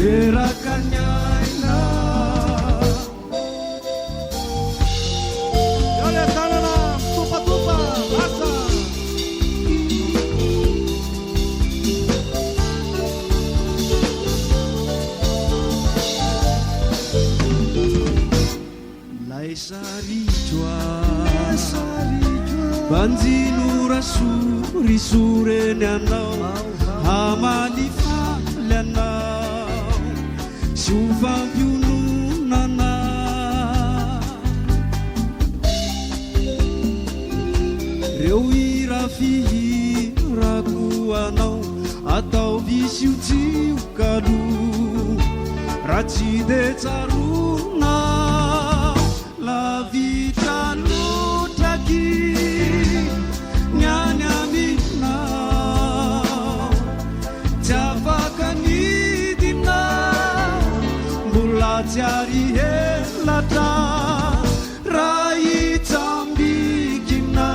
Gerakannya indah. Oleh tanah tupa-tupa rasa. Laisari jua banzi nura suri sure nanau hamalifa lanau shufa yunu nana reuira fihi raguanau atau visiu tiu kadu raci de caruna la vita nutaki nyanyamina javakanidina bula cari helata rai tambikina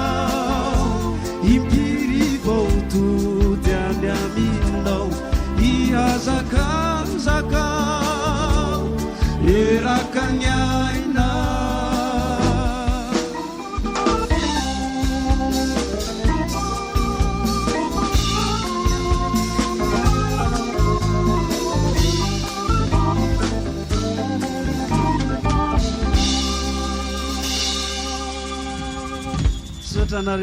impiri voltu nyanyamina ia zakang erakannya indah. Tanah